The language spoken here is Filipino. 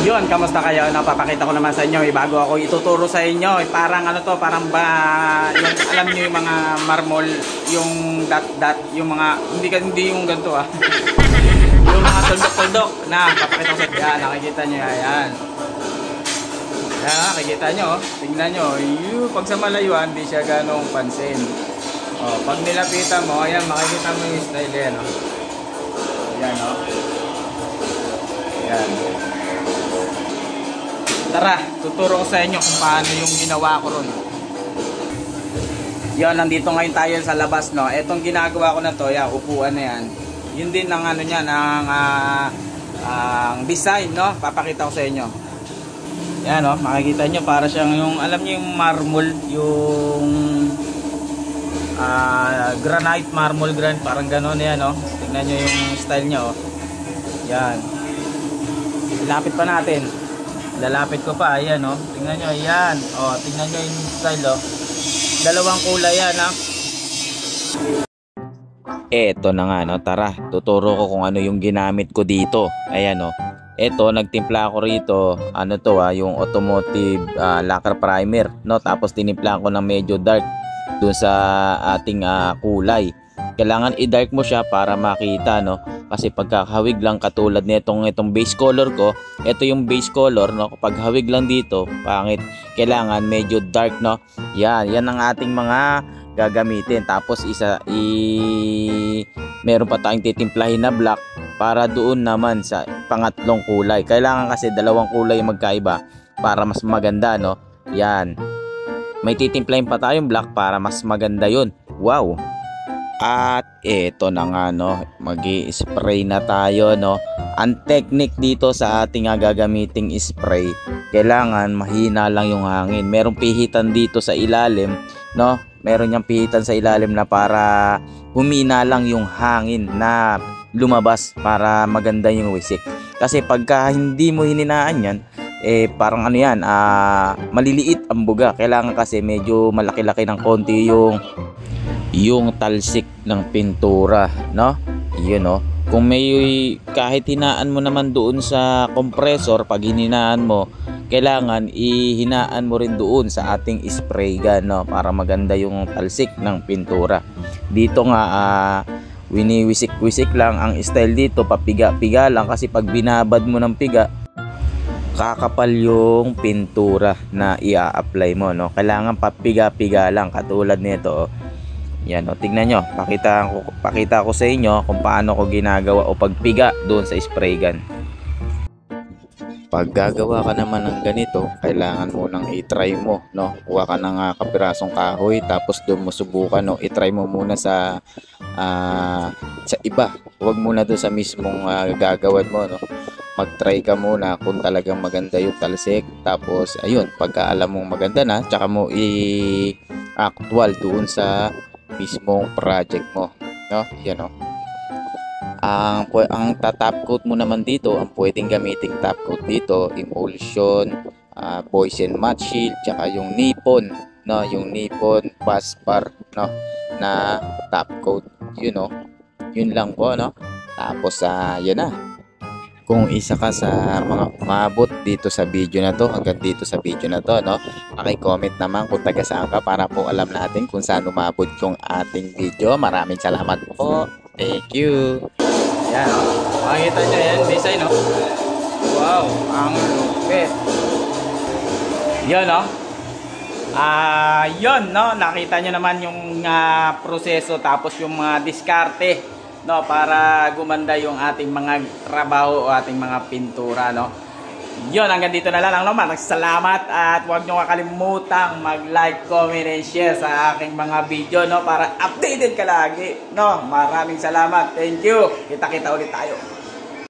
Yun, kamusta kayo? Napapakita ko naman sa inyo, bago ako ituturo sa inyo, parang ano to, parang ba, yung, alam niyo yung mga marmol, yung dot, yung mga, hindi yung ganito yung mga tuldok-tuldok na, papakita ko sa inyo, yan, nakikita nyo yan. Yan, nakikita nyo, tingnan nyo, yung pag sa malayuan, hindi siya ganong pansin. O, pag nilapitan mo, ayan, makikita mo yung style yan, o. Yan, o. Yan. Tara, tuturo ko sa inyo kung paano yung ginawa ko ron. Yan, nandito ngayon tayo sa labas, no. Etong ginagawa ko na to, yan, upuan na yan. Yun din ang ano niya, ang design, no. Papakita ko sa inyo. Yan, no, makikita nyo, para siyang yung, alam niyo yung marble, yung granite, marble granite, parang gano'n yan, no. Tingnan nyo yung style niya, oh. Yan. Ilapit pa natin. Lalapit ko pa, ayan, oh. Tingnan nyo, ayan. Oh, tingnan nyo yung style, oh. Dalawang kulay yan, ha. Eto na nga, no. Tara, tuturo ko kung ano yung ginamit ko dito. Ayan, oh. Eto, nagtimpla ako rito. Ano to, yung automotive lacquer primer, no. Tapos tinimpla ko ng medyo dark dun sa ating kulay. Kailangan i-dark mo siya para makita, no. Kasi pagkahawig lang katulad nitong base color ko, ito yung base color, no. Kapag hawig lang dito, pangit. Kailangan medyo dark, no. Yan ang ating mga gagamitin. Tapos meron pa tayong titimplahin na black para doon naman sa pangatlong kulay. Kailangan kasi dalawang kulay magkaiba para mas maganda, no. Yan. May titimplahin pa tayong black para mas maganda 'yon. Wow. At eto na nga, no, magi-spray na tayo, no. Ang technique dito sa ating gagamiting spray, kailangan mahina lang yung hangin. Merong pihitan dito sa ilalim, no. Meron yang pihitan sa ilalim na para humina lang yung hangin na lumabas para maganda yung wisik. Kasi pagka hindi mo hininaan yan, parang ano yan, maliliit ang buga. Kailangan kasi medyo malaki-laki ng konti yung talsik ng pintura, no. Yun, no. Kung may kahit hinaan mo naman doon sa compressor, pag hininaan mo, kailangan ihinaan mo rin doon sa ating spray gun, no, para maganda yung talsik ng pintura. Dito nga winiwisik-wisik lang ang style dito, papiga-piga lang, kasi pag binabad mo ng piga, kakapal yung pintura na ia-apply mo, no. Kailangan papiga-piga lang katulad nito, oh. Yan, o, tignan nyo, pakita ko sa inyo kung paano ko ginagawa o pagpiga doon sa spray gun. Pag gagawa ka naman ng ganito, kailangan mo nang i-try mo, no. Kuha ka ng kapirasong kahoy, tapos doon mo subukan, no. I-try mo muna sa iba, huwag muna doon sa mismong gagawan mo, no. Mag-try ka muna kung talagang maganda yung talsik, tapos ayun, pagka alam mong maganda na, tsaka mo i-actual doon sa mismong project mo, no. Yan, no. Ang top coat mo naman dito, ang pwedeng gamiting top coat dito, emulsion, poison matte shield, tsaka yung Nippon, no, yung Nippon Paspar, no, na top coat. Yun, no. Yun lang po, no. Tapos yun na. Kung isa ka sa mga umabot dito sa video na to, hanggang dito sa video na to, no, paki-comment naman kung taga saan ka para po alam natin kung saan umabot yung ating video. Maraming salamat po. Thank you. Yan, o. Makikita nyo yan, design, no. Wow, ang lupit. Yun, no. Yun, no. Nakita nyo naman yung proseso, tapos yung mga diskarte, no, para gumanda yung ating mga trabaho o ating mga pintura, no. Yun, hanggang dito na lang naman. Salamat, at huwag nyo kakalimutang mag-like, comment, and share sa aking mga video, no, para updated ka lagi, no. Maraming salamat. Thank you. Kita-kita ulit tayo.